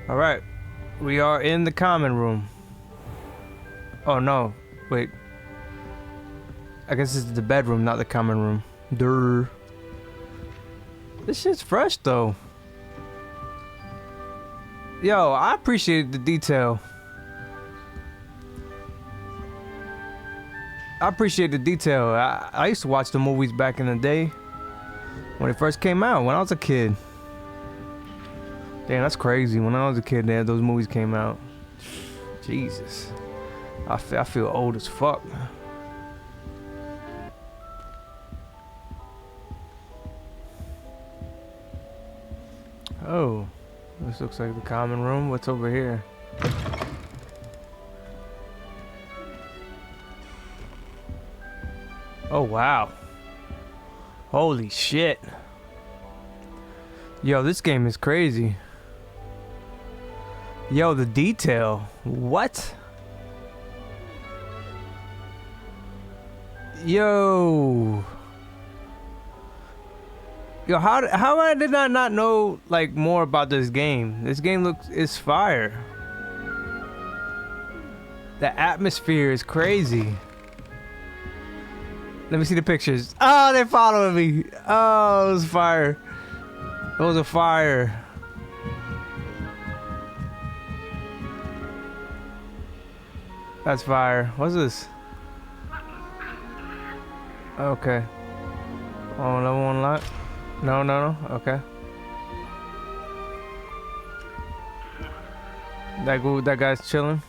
All right, we are in the common room. Oh no, wait. I guess this is the bedroom, not the common room. Durr. This shit's fresh though. Yo, I appreciate the detail. I used to watch the movies back in the day when it first came out, when I was a kid. Damn, that's crazy. When I was a kid, those movies came out. Jesus. I feel old as fuck. Oh, this looks like the common room. What's over here? Oh, wow. Holy shit. Yo, this game is crazy. Yo, the detail. What? Yo. Yo, how I did I not know like more about this game? This game is fire. The atmosphere is crazy. Let me see the pictures. Oh, they're following me. Oh, it was fire. It was a fire. That's fire. What's this? Okay. Oh, level 1 lot. No. Okay. That guy's chilling.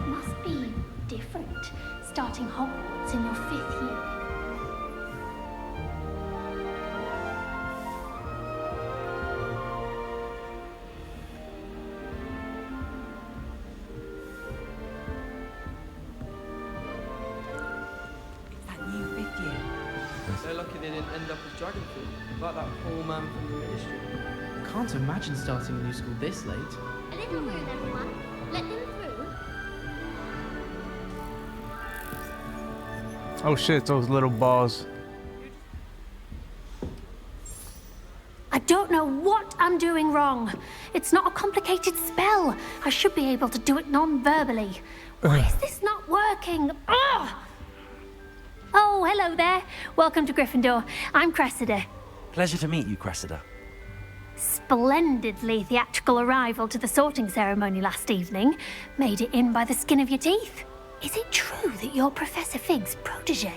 Must be different starting Hogwarts in your 5th year. It's that new 5th year. They're lucky they didn't end up as dragon food, like that poor man from the ministry. Can't imagine starting a new school this late. A little room, everyone. Let them through. Oh shit, it's those little balls. I don't know what I'm doing wrong. It's not a complicated spell. I should be able to do it non-verbally. Why is this not working? Ugh! Oh, hello there. Welcome to Gryffindor. I'm Cressida. Pleasure to meet you, Cressida. Splendidly theatrical arrival to the sorting ceremony last evening. Made it in by the skin of your teeth. Is it true that you're Professor Fig's protege?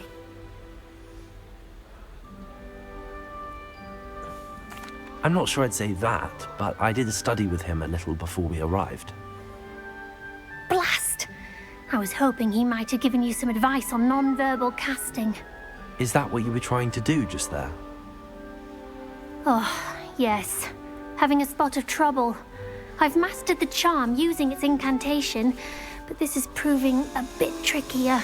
I'm not sure I'd say that, but I did study with him a little before we arrived. Blast! I was hoping he might have given you some advice on non-verbal casting. Is that what you were trying to do just there? Oh, yes. Having a spot of trouble. I've mastered the charm using its incantation, but this is proving a bit trickier.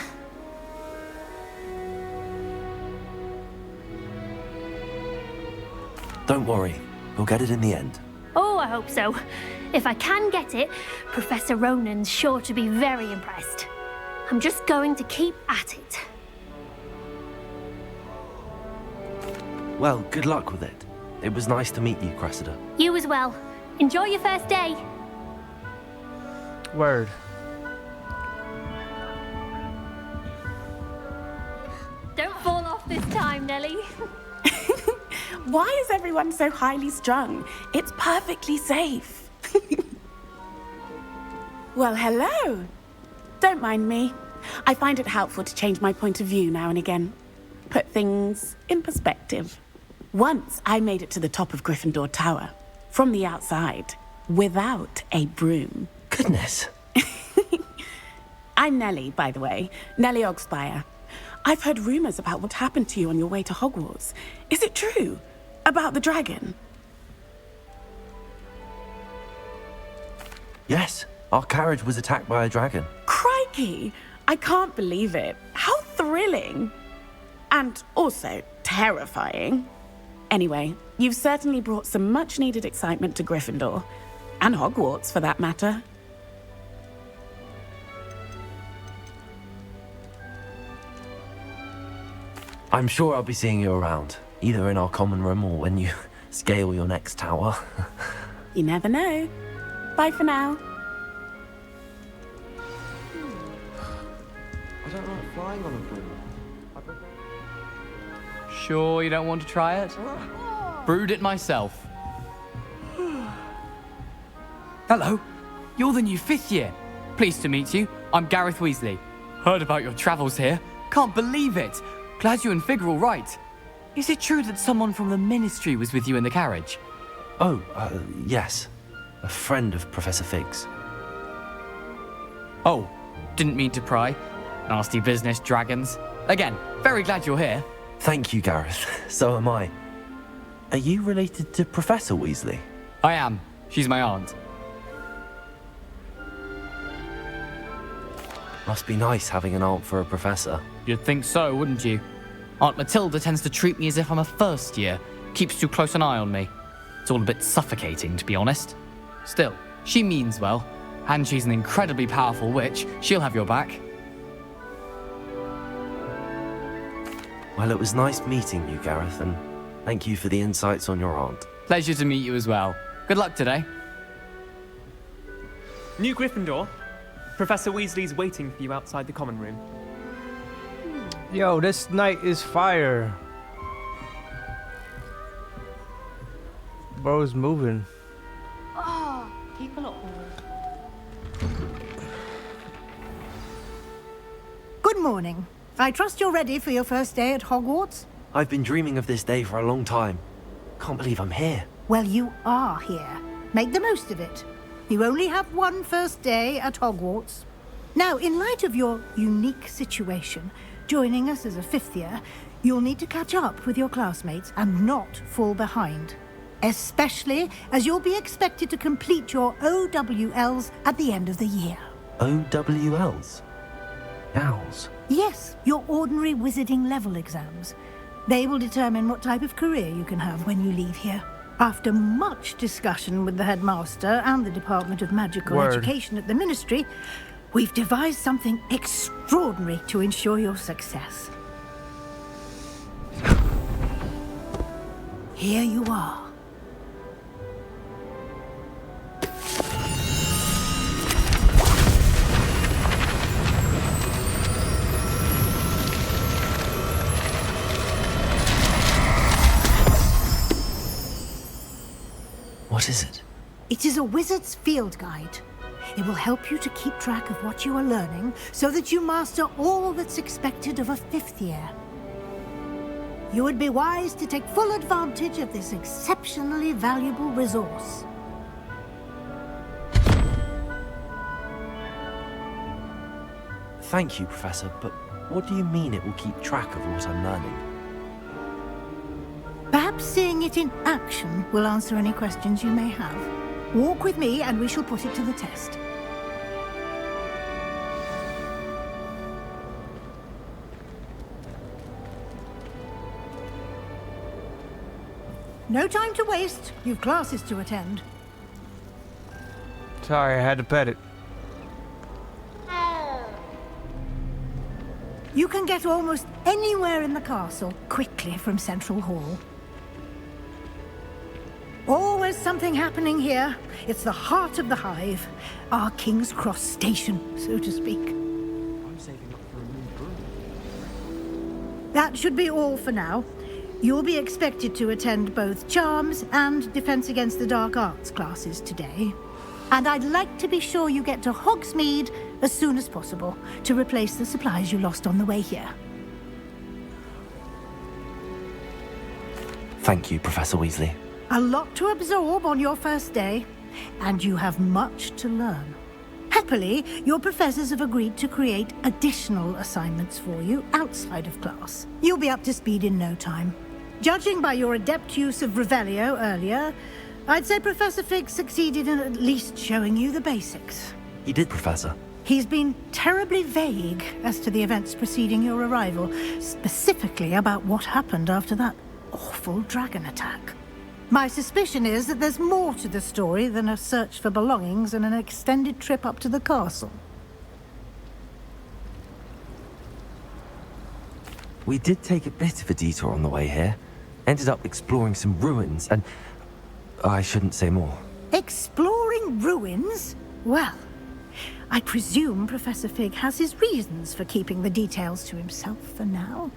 Don't worry, you'll get it in the end. Oh, I hope so. If I can get it, Professor Ronan's sure to be very impressed. I'm just going to keep at it. Well, good luck with it. It was nice to meet you, Cressida. You as well. Enjoy your first day. Word. Don't fall off this time, Nellie. Why is everyone so highly strung? It's perfectly safe. Well, hello. Don't mind me. I find it helpful to change my point of view now and again. Put things in perspective. Once I made it to the top of Gryffindor Tower, from the outside, without a broom. Goodness. I'm Nellie, by the way. Nellie Ogspire. I've heard rumors about what happened to you on your way to Hogwarts. Is it true? About the dragon? Yes, our carriage was attacked by a dragon. Crikey! I can't believe it. How thrilling! And also terrifying. Anyway, you've certainly brought some much-needed excitement to Gryffindor. And Hogwarts, for that matter. I'm sure I'll be seeing you around, either in our common room or when you scale your next tower. You never know. Bye for now. I don't like flying on a broom. I prefer... Sure you don't want to try it? Brewed it myself. Hello, you're the new 5th year. Pleased to meet you. I'm Gareth Weasley. Heard about your travels here. Can't believe it. Glad you and Fig are all right. Is it true that someone from the Ministry was with you in the carriage? Oh, yes. A friend of Professor Fig's. Oh, didn't mean to pry. Nasty business, dragons. Again, very glad you're here. Thank you, Gareth. So am I. Are you related to Professor Weasley? I am. She's my aunt. Must be nice having an aunt for a professor. You'd think so, wouldn't you? Aunt Matilda tends to treat me as if I'm a first year. Keeps too close an eye on me. It's all a bit suffocating, to be honest. Still, she means well. And she's an incredibly powerful witch. She'll have your back. Well, it was nice meeting you, Gareth, and thank you for the insights on your aunt. Pleasure to meet you as well. Good luck today. New Gryffindor. Professor Weasley's waiting for you outside the common room. Yo, this night is fire. Bro's moving. Good morning. I trust you're ready for your first day at Hogwarts? I've been dreaming of this day for a long time. Can't believe I'm here. Well, you are here. Make the most of it. You only have one first day at Hogwarts. Now, in light of your unique situation, joining us as a 5th year, you'll need to catch up with your classmates and not fall behind. Especially as you'll be expected to complete your OWLs at the end of the year. OWLs? Owls? Yes, your ordinary wizarding level exams. They will determine what type of career you can have when you leave here. After much discussion with the headmaster and the Department of Magical Education at the Ministry, we've devised something extraordinary to ensure your success. Here you are. What is it? It is a wizard's field guide. It will help you to keep track of what you are learning so that you master all that's expected of a 5th year. You would be wise to take full advantage of this exceptionally valuable resource. Thank you, Professor, but what do you mean it will keep track of what I'm learning? Perhaps seeing it in action will answer any questions you may have. Walk with me and we shall put it to the test. No time to waste. You've classes to attend. Sorry, I had to pet it. You can get almost anywhere in the castle quickly from Central Hall. Always something happening here. It's the heart of the Hive. Our King's Cross station, so to speak. I'm saving up for a new broom. That should be all for now. You'll be expected to attend both Charms and Defense Against the Dark Arts classes today. And I'd like to be sure you get to Hogsmeade as soon as possible to replace the supplies you lost on the way here. Thank you, Professor Weasley. A lot to absorb on your first day, and you have much to learn. Happily, your professors have agreed to create additional assignments for you outside of class. You'll be up to speed in no time. Judging by your adept use of Revelio earlier, I'd say Professor Fig succeeded in at least showing you the basics. He did, Professor. He's been terribly vague as to the events preceding your arrival, specifically about what happened after that awful dragon attack. My suspicion is that there's more to the story than a search for belongings and an extended trip up to the castle. We did take a bit of a detour on the way here. Ended up exploring some ruins and... I shouldn't say more. Exploring ruins? Well, I presume Professor Fig has his reasons for keeping the details to himself for now.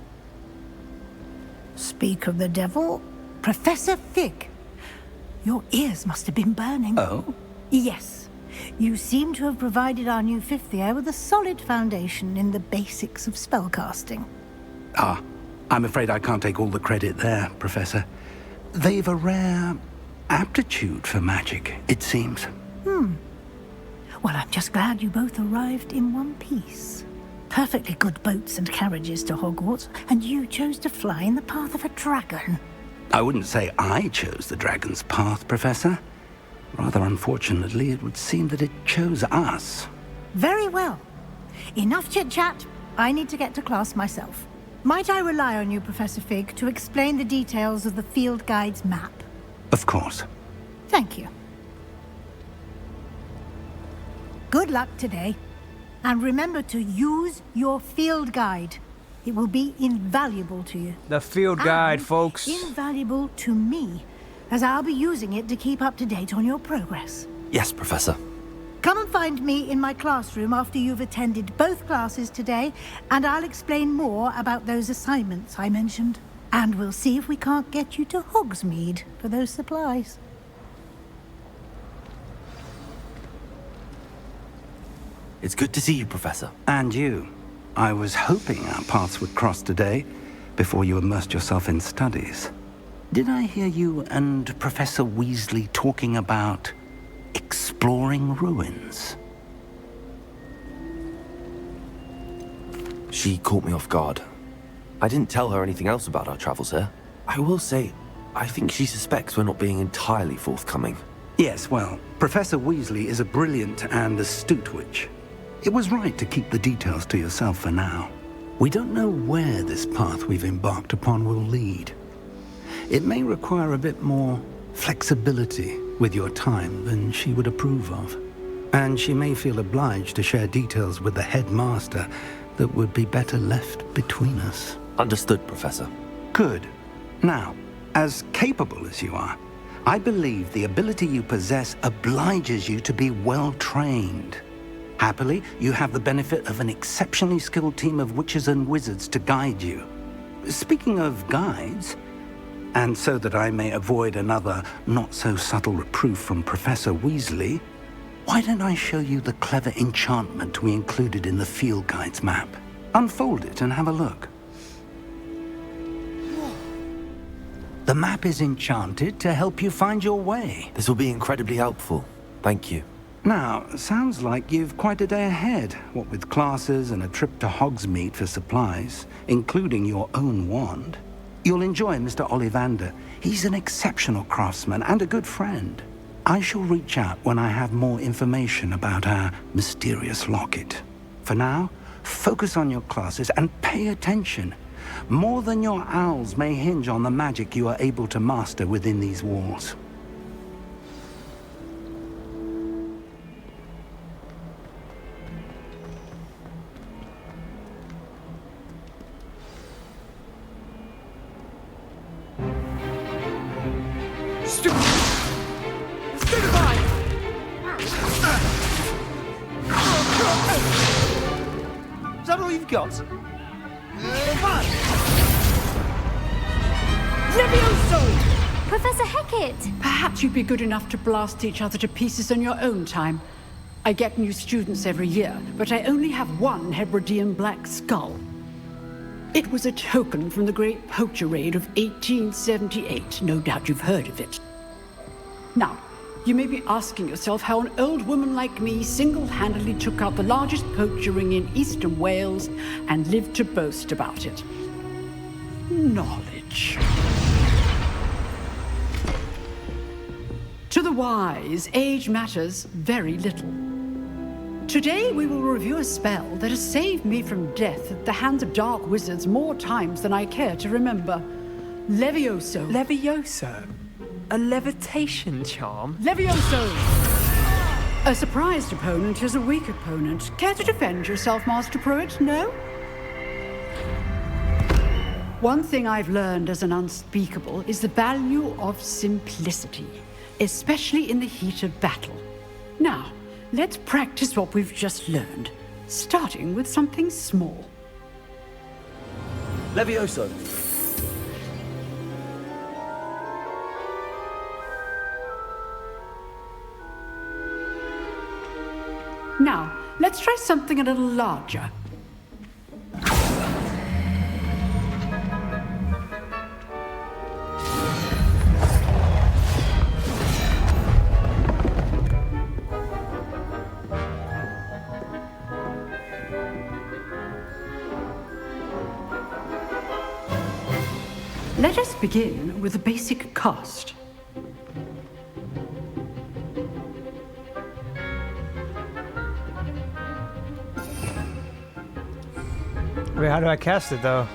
Speak of the devil, Professor Fig. Your ears must have been burning. Oh? Yes. You seem to have provided our new fifth year with a solid foundation in the basics of spellcasting. Ah, I'm afraid I can't take all the credit there, Professor. They've a rare aptitude for magic, it seems. Well, I'm just glad you both arrived in one piece. Perfectly good boats and carriages to Hogwarts, and you chose to fly in the path of a dragon. I wouldn't say I chose the dragon's path, Professor. Rather unfortunately, it would seem that it chose us. Very well. Enough chit-chat. I need to get to class myself. Might I rely on you, Professor Fig, to explain the details of the field guide's map? Of course. Thank you. Good luck today. And remember to use your field guide. It will be invaluable to you. The field guide, And folks. invaluable to me, as I'll be using it to keep up to date on your progress. Yes, Professor. Come and find me in my classroom after you've attended both classes today, and I'll explain more about those assignments I mentioned. And we'll see if we can't get you to Hogsmeade for those supplies. It's good to see you, Professor. And you. I was hoping our paths would cross today, before you immersed yourself in studies. Did I hear you and Professor Weasley talking about exploring ruins? She caught me off guard. I didn't tell her anything else about our travels here. I will say, I think she suspects we're not being entirely forthcoming. Yes, well, Professor Weasley is a brilliant and astute witch. It was right to keep the details to yourself for now. We don't know where this path we've embarked upon will lead. It may require a bit more flexibility with your time than she would approve of. And she may feel obliged to share details with the headmaster that would be better left between us. Understood, Professor. Good. Now, as capable as you are, I believe the ability you possess obliges you to be well trained. Happily, you have the benefit of an exceptionally skilled team of witches and wizards to guide you. Speaking of guides, and so that I may avoid another not-so-subtle reproof from Professor Weasley, why don't I show you the clever enchantment we included in the field guide's map? Unfold it and have a look. The map is enchanted to help you find your way. This will be incredibly helpful. Thank you. Now, sounds like you've quite a day ahead, what with classes and a trip to Hogsmeade for supplies, including your own wand. You'll enjoy Mr. Ollivander. He's an exceptional craftsman and a good friend. I shall reach out when I have more information about our mysterious locket. For now, focus on your classes and pay attention. More than your owls may hinge on the magic you are able to master within these walls. Is that all you've got? Levioso! Professor Hecat! Perhaps you'd be good enough to blast each other to pieces on your own time. I get new students every year, but I only have one Hebridean black skull. It was a token from the Great Poacher Raid of 1878. No doubt you've heard of it. Now, you may be asking yourself how an old woman like me single-handedly took out the largest poacher ring in eastern Wales and lived to boast about it. Knowledge. To the wise, age matters very little. Today we will review a spell that has saved me from death at the hands of dark wizards more times than I care to remember. Levioso. Levioso? A levitation charm? Levioso! A surprised opponent is a weak opponent. Care to defend yourself, Master Pruitt? No? One thing I've learned as an unspeakable is the value of simplicity. especially in the heat of battle. Now, let's practice what we've just learned, starting with something small. Levioso. Now, let's try something a little larger. Let us begin with a basic cast. Wait, how do I cast it though?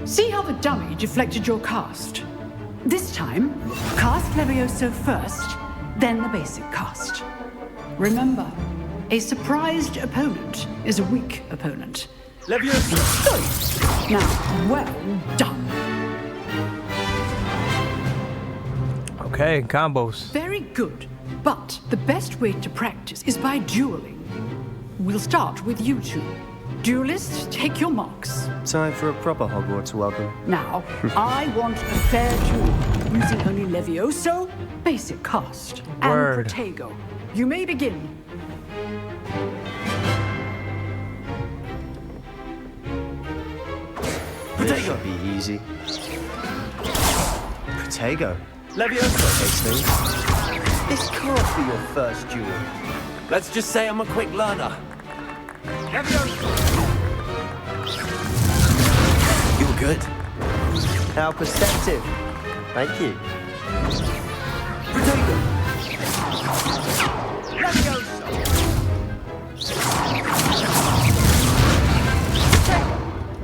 See how the dummy deflected your cast? This time, cast Levioso first, then the basic cast. Remember, a surprised opponent is a weak opponent. Levioso! Now, well done. Okay, combos. Very good. But the best way to practice is by dueling. We'll start with you two. Duelists, take your marks. Time for a proper Hogwarts welcome. Now, I want a fair duel, using only Levioso, basic cast, and Word. Protego. You may begin. This should be easy. Protego. Levioso takes things. This can't be your first duel. Let's just say I'm a quick learner. You're good. How perceptive. Thank you. Protego.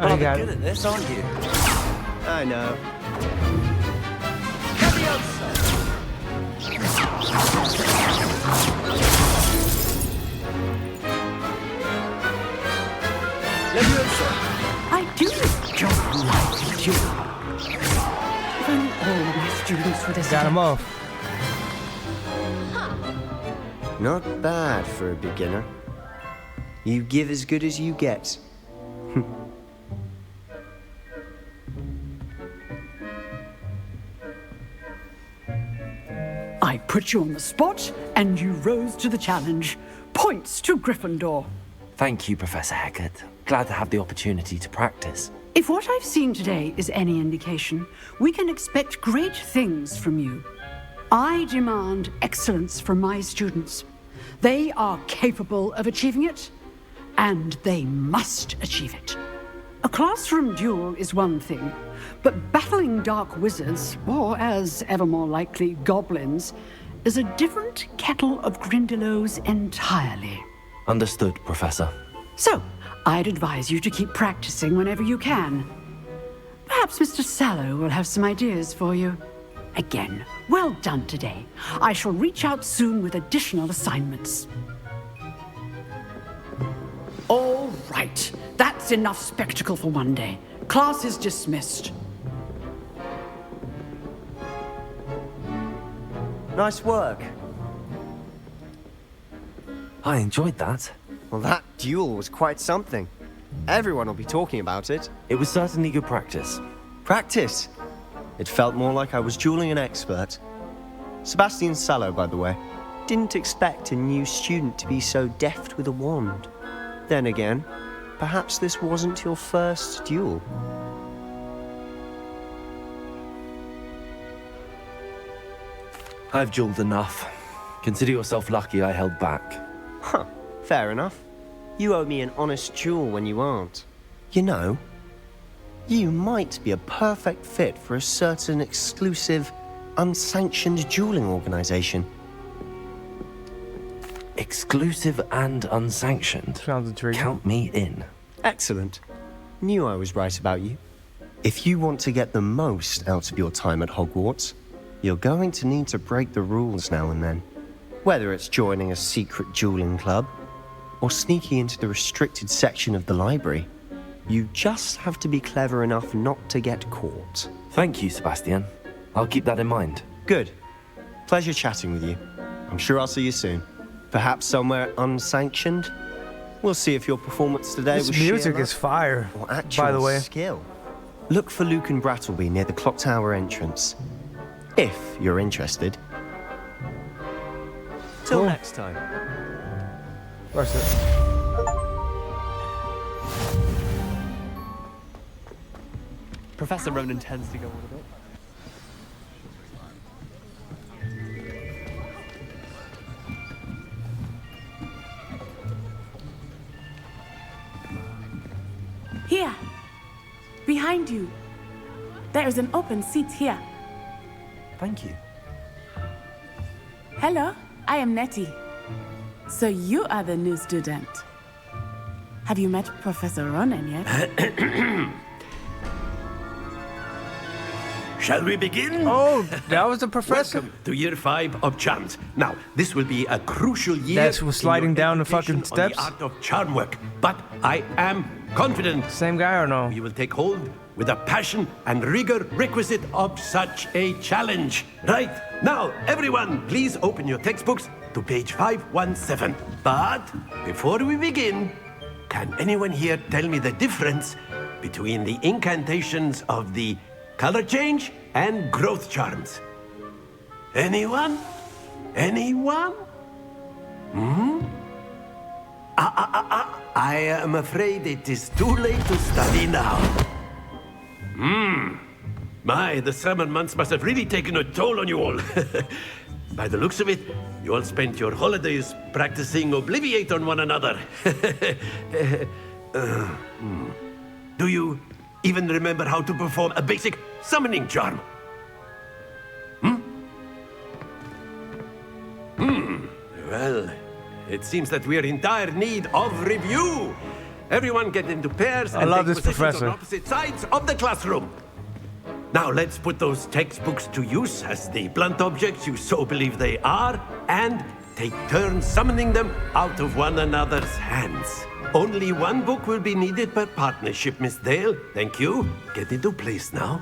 I got Good it. at this, aren't you? I know. I do this job like you. If only all of my students were this Got him off. Not bad for a beginner. You give as good as you get. I put you on the spot, and you rose to the challenge. Points to Gryffindor. Thank you, Professor Hecat. Glad to have the opportunity to practice. If what I've seen today is any indication, we can expect great things from you. I demand excellence from my students. They are capable of achieving it, and they must achieve it. A classroom duel is one thing, but battling dark wizards, or as ever more likely, goblins, is a different kettle of Grindylows entirely. Understood, Professor. So, I'd advise you to keep practicing whenever you can. Perhaps Mr. Sallow will have some ideas for you. Again, well done today. I shall reach out soon with additional assignments. All right, that's enough spectacle for one day. Class is dismissed. Nice work. I enjoyed that. Well, that duel was quite something. Everyone will be talking about it. It was certainly good practice. Practice. It felt more like I was dueling an expert. Sebastian Sallow, by the way. Didn't expect a new student to be so deft with a wand. Then again, perhaps this wasn't your first duel. I've dueled enough. Consider yourself lucky I held back. Huh, fair enough. You owe me an honest duel when you aren't. You know, you might be a perfect fit for a certain exclusive, unsanctioned dueling organization. Exclusive and unsanctioned. Sounds intriguing. Count me in. Excellent. Knew I was right about you. If you want to get the most out of your time at Hogwarts, you're going to need to break the rules now and then. Whether it's joining a secret dueling club, or sneaking into the restricted section of the library, you just have to be clever enough not to get caught. Thank you, Sebastian. I'll keep that in mind. Good. Pleasure chatting with you. I'm sure I'll see you soon. Perhaps somewhere unsanctioned? We'll see if your performance today This was sheer music luck is fire, or actual by the way. skill. Look for Luke and Brattleby near the clock tower entrance. If you're interested. Till Cool. next time. Where's it? Professor Ronan tends to go on a bit. Here. Behind you. There is an open seat here. Thank you. Hello, I am Nettie. So you are the new student. Have you met Professor Ronan yet? Shall we begin? Oh, that was the professor? Welcome to year 5 of charms. Now, this will be a crucial year. That's who's sliding in your down the education fucking steps? on the art of charm work. But I am confident. Same guy or no? You will take hold with the passion and rigor requisite of such a challenge. Right, now, everyone, please open your textbooks to page 517. But before we begin, can anyone here tell me the difference between the incantations of the color change and growth charms? Anyone? Anyone? I am afraid it is too late to study now. My, the summer months must have really taken a toll on you all. By the looks of it, you all spent your holidays practicing Obliviate on one another. Do you even remember how to perform a basic summoning charm? Well, it seems that we are in dire need of review. Everyone get into pairs and love take this positions professor. on opposite sides of the classroom. Now let's put those textbooks to use as the blunt objects you so believe they are, and take turns summoning them out of one another's hands. Only one book will be needed per partnership, Miss Dale. Thank you. Get into place now.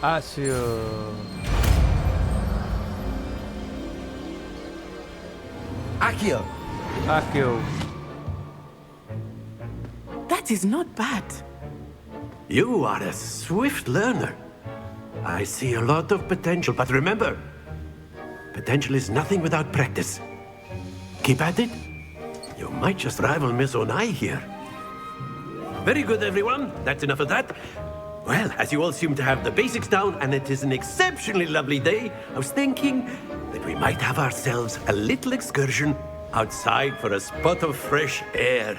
Accio. Accio! Accio. That is not bad. You are a swift learner. I see a lot of potential, but remember, potential is nothing without practice. Keep at it. You might just rival Miss Onai here. Very good, everyone. That's enough of that. Well, as you all seem to have the basics down, and it is an exceptionally lovely day, I was thinking that we might have ourselves a little excursion outside for a spot of fresh air.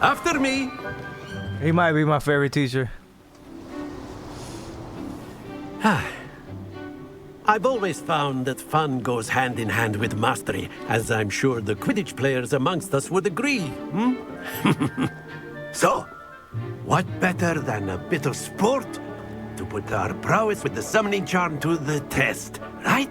After me. He might be my favorite teacher. I've always found that fun goes hand in hand with mastery, as I'm sure the Quidditch players amongst us would agree. So, what better than a bit of sport to put our prowess with the summoning charm to the test, right?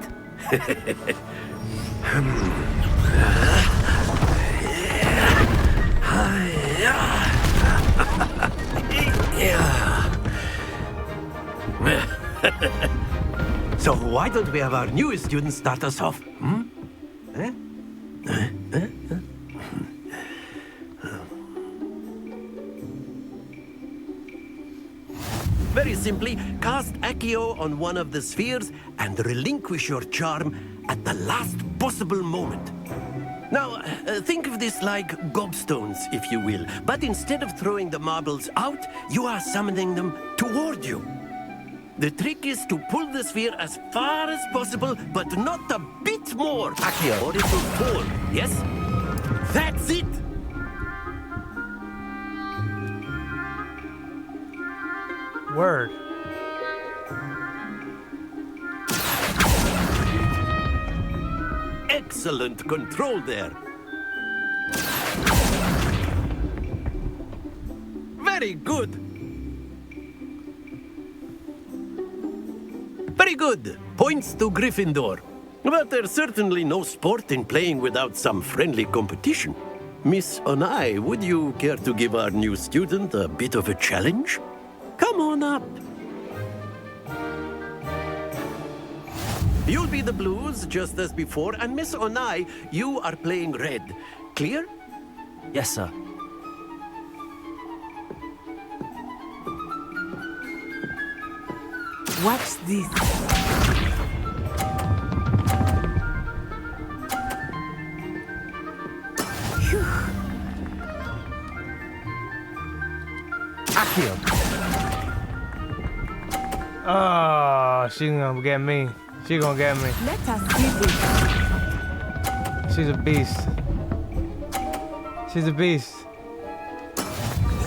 So why don't we have our newest student start us off? Very simply, cast Accio on one of the spheres and relinquish your charm at the last possible moment. Now, think of this like gobstones, if you will. But instead of throwing the marbles out, you are summoning them toward you. The trick is to pull the sphere as far as possible, but not a bit more. Accio. Or it will fall. Yes? That's it! Word. Excellent control there. Very good. Very good. Points to Gryffindor. But there's certainly no sport in playing without some friendly competition. Miss Onai, would you care to give our new student a bit of a challenge? Come on up. You'll be the blues, just as before, and Miss Onai, you are playing red. Clear? Yes, sir. Watch this. Phew. Akio. Oh, she gonna get me. She gonna get me. Let us see this. She's a beast. She's a beast.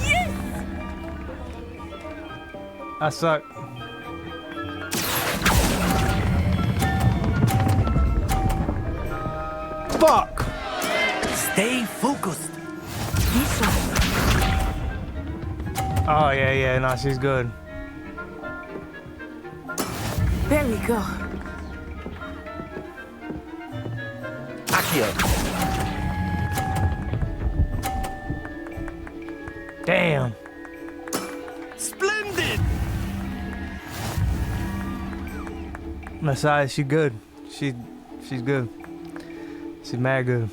Yes! I suck. Fuck! Stay focused. This one. Oh, yeah, no, she's good. There we go. Akio. Damn. Splendid! Masai, she good. She's good. She's mad good.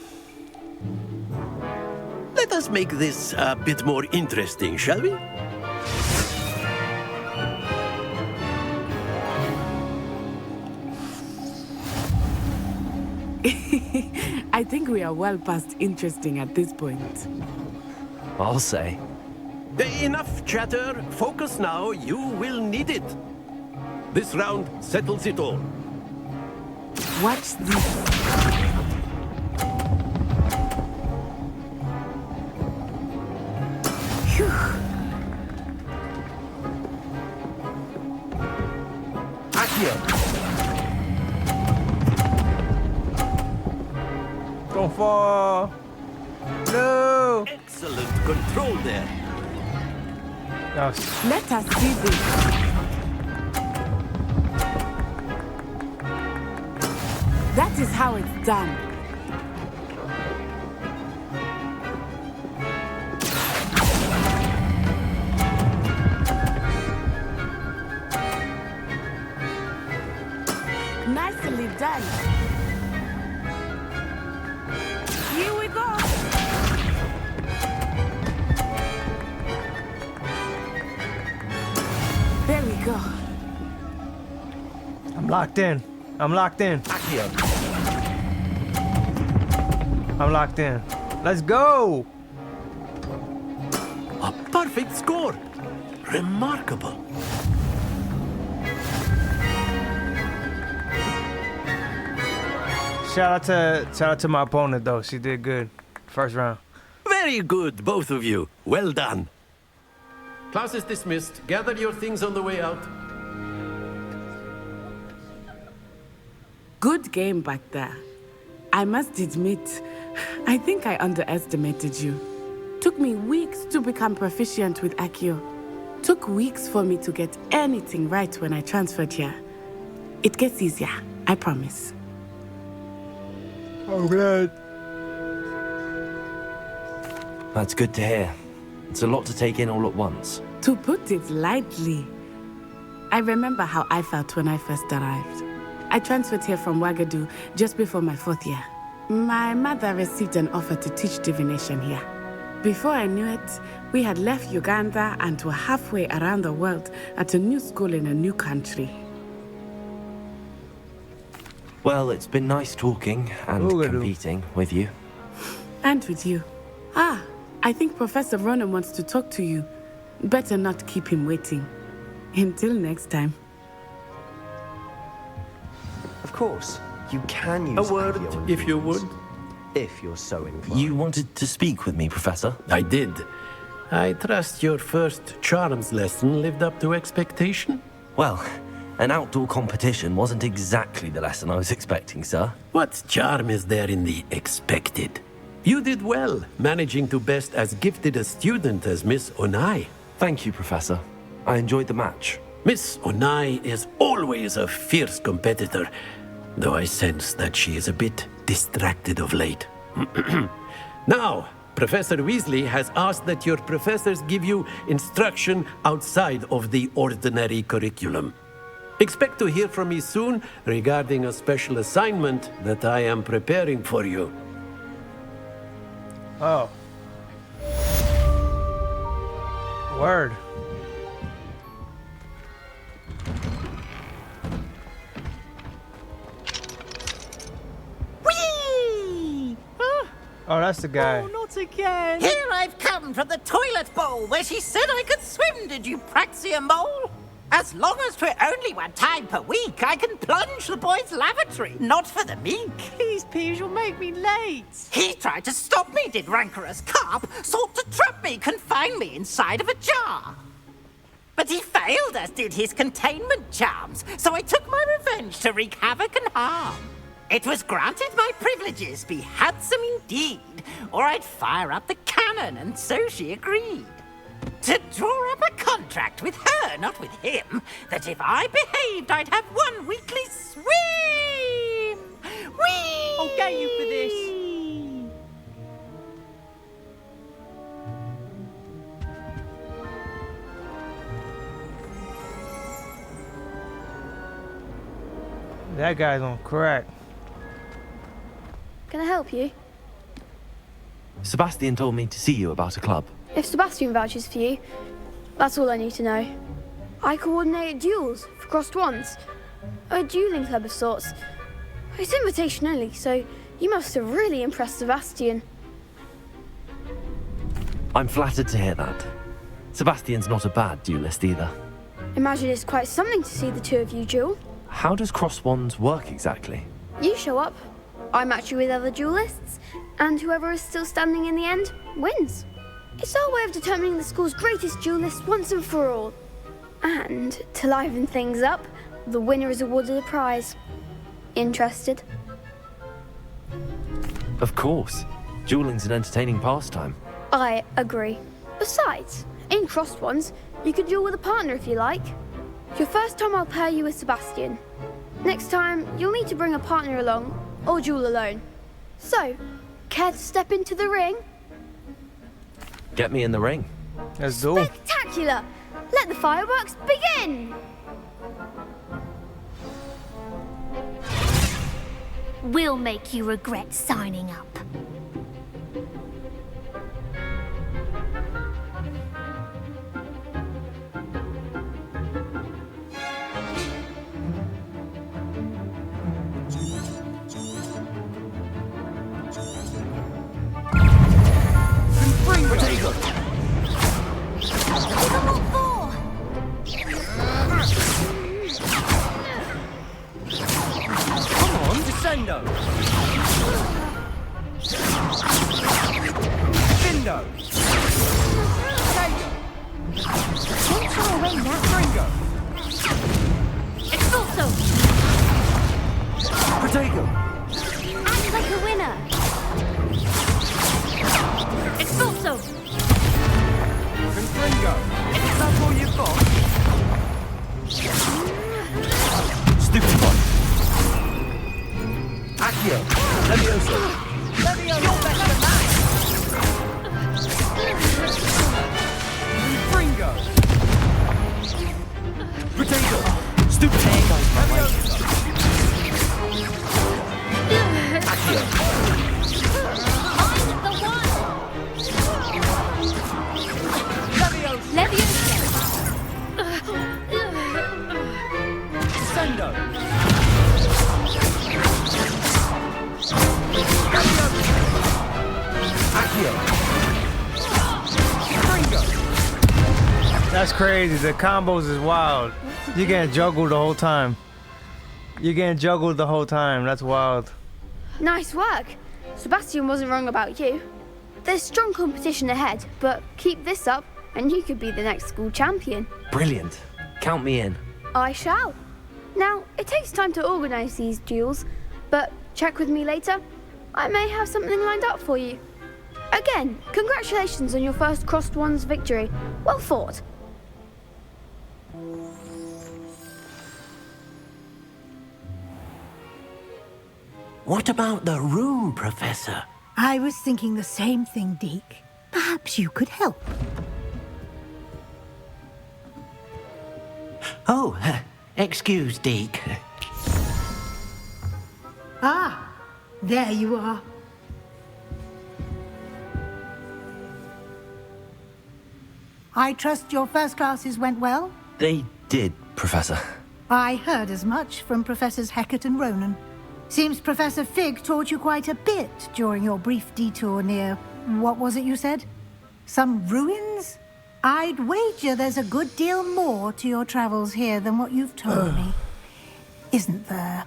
Let us make this a bit more interesting, shall we? I think we are well past interesting at this point. I'll say. Enough chatter. Focus now. You will need it. This round settles it all. Watch this. Phew. Akio. Don't fall. No. Excellent control there. No. Let us see this. That is how it's done. Nicely done. Here we go. There we go. I'm locked in. I'm locked in. Akio. I'm locked in. Let's go. A perfect score. Remarkable. Shout out to my opponent though. She did good. First round. Very good, both of you. Well done. Class is dismissed. Gather your things on the way out. Good game back there. I must admit, I think I underestimated you. Took me weeks to become proficient with Akio. Took weeks for me to get anything right when I transferred here. It gets easier, I promise. I'm glad. That's good to hear. It's a lot to take in all at once. To put it lightly, I remember how I felt when I first arrived. I transferred here from Ouagadougou just before my 4th year. My mother received an offer to teach divination here. Before I knew it, we had left Uganda and were halfway around the world at a new school in a new country. Well, it's been nice talking and competing with you. And with you. Ah, I think Professor Ronan wants to talk to you. Better not keep him waiting. Until next time. Of course, you can use A word, Akio if you would. If you're so inclined. You wanted to speak with me, Professor? I did. I trust your first charms lesson lived up to expectation? Well, an outdoor competition wasn't exactly the lesson I was expecting, sir. What charm is there in the expected? You did well, managing to best as gifted a student as Miss Onai. Thank you, Professor. I enjoyed the match. Miss Onai is always a fierce competitor, though I sense that she is a bit distracted of late. Now, Professor Weasley has asked that your professors give you instruction outside of the ordinary curriculum. Expect to hear from me soon regarding a special assignment that I am preparing for you. Oh. Word. Whee! Oh, that's the guy. Oh, not again! Here I've come from the toilet bowl where she said I could swim, did you praxia mole? As long as 'twere only one time per week, I can plunge the boys' lavatory, not for the meek. Please, Piers, you'll make me late. He tried to stop me, did rancorous carp, sought to trap me, confine me inside of a jar. But he failed, as did his containment charms, so I took my revenge to wreak havoc and harm. It was granted my privileges be handsome indeed, or I'd fire up the cannon, and so she agreed. To draw up a contract with her, not with him, that if I behaved, I'd have one weekly swim! Whee! I'll get you for this. That guy's on crack. Can I help you? Sebastian told me to see you about a club. If Sebastian vouches for you, that's all I need to know. I coordinate duels for crossed wands. A dueling club of sorts. It's invitation only, so you must have really impressed Sebastian. I'm flattered to hear that. Sebastian's not a bad duelist either. Imagine it's quite something to see the two of you duel. How does cross wands work exactly? You show up, I match you with other duelists, and whoever is still standing in the end wins. It's our way of determining the school's greatest duelist once and for all. And to liven things up, the winner is awarded a prize. Interested? Of course. Dueling's an entertaining pastime. I agree. Besides, in crossed ones, you could duel with a partner if you like. Your first time I'll pair you with Sebastian. Next time, you'll need to bring a partner along, or duel alone. So, care to step into the ring? Get me in the ring. Let's do. Spectacular! Let the fireworks begin! We'll make you regret signing up. That's crazy. The combos is wild. You're getting juggled the whole time. You're getting juggled the whole time. That's wild. Nice work. Sebastian wasn't wrong about you. There's strong competition ahead, but keep this up and you could be the next school champion. Brilliant. Count me in. I shall. Now, it takes time to organise these duels, but check with me later. I may have something lined up for you. Again, congratulations on your first crossed wands victory. Well fought. What about the room, Professor? I was thinking the same thing, Deke. Perhaps you could help. Oh, excuse, Deke. Ah, there you are. I trust your first classes went well? They did, Professor. I heard as much from Professors Hecat and Ronan. Seems Professor Fig taught you quite a bit during your brief detour near... what was it you said? Some ruins? I'd wager there's a good deal more to your travels here than what you've told me. Isn't there?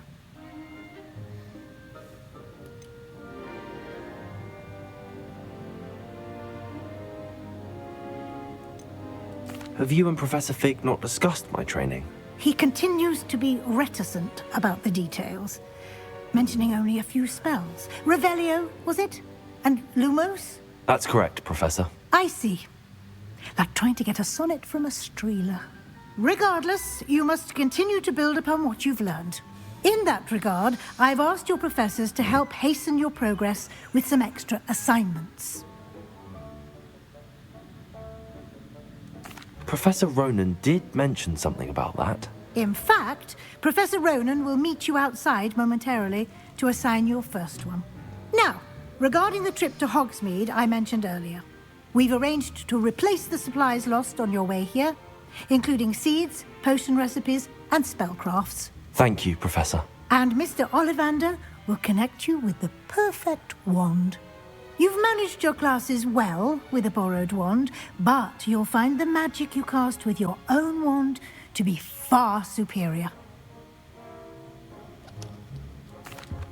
Have you and Professor Fig not discussed my training? He continues to be reticent about the details, mentioning only a few spells. Revelio, was it? And Lumos? That's correct, Professor. I see. Like trying to get a sonnet from a streeler. Regardless, you must continue to build upon what you've learned. In that regard, I've asked your professors to help hasten your progress with some extra assignments. Professor Ronan did mention something about that. In fact, Professor Ronan will meet you outside momentarily to assign your first one. Now, regarding the trip to Hogsmeade I mentioned earlier, we've arranged to replace the supplies lost on your way here, including seeds, potion recipes, and spellcrafts. Thank you, Professor. And Mr. Ollivander will connect you with the perfect wand. You've managed your classes well with a borrowed wand, but you'll find the magic you cast with your own wand to be far superior.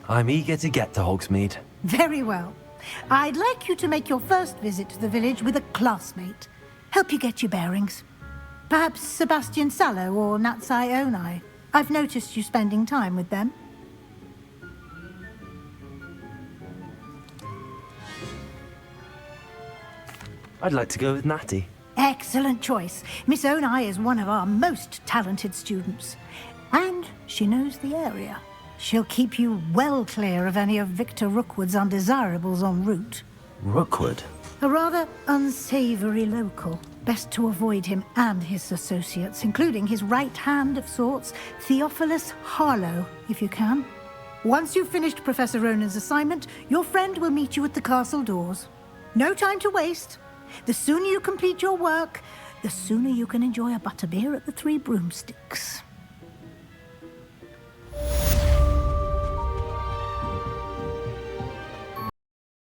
I'm eager to get to Hogsmeade. Very well. I'd like you to make your first visit to the village with a classmate. Help you get your bearings. Perhaps Sebastian Sallow or Natsai Onai. I've noticed you spending time with them. I'd like to go with Natty. Excellent choice. Miss Onai is one of our most talented students. And she knows the area. She'll keep you well clear of any of Victor Rookwood's undesirables en route. Rookwood? A rather unsavory local. Best to avoid him and his associates, including his right hand of sorts, Theophilus Harlow, if you can. Once you've finished Professor Ronan's assignment, your friend will meet you at the castle doors. No time to waste. The sooner you complete your work, the sooner you can enjoy a butterbeer at the Three Broomsticks.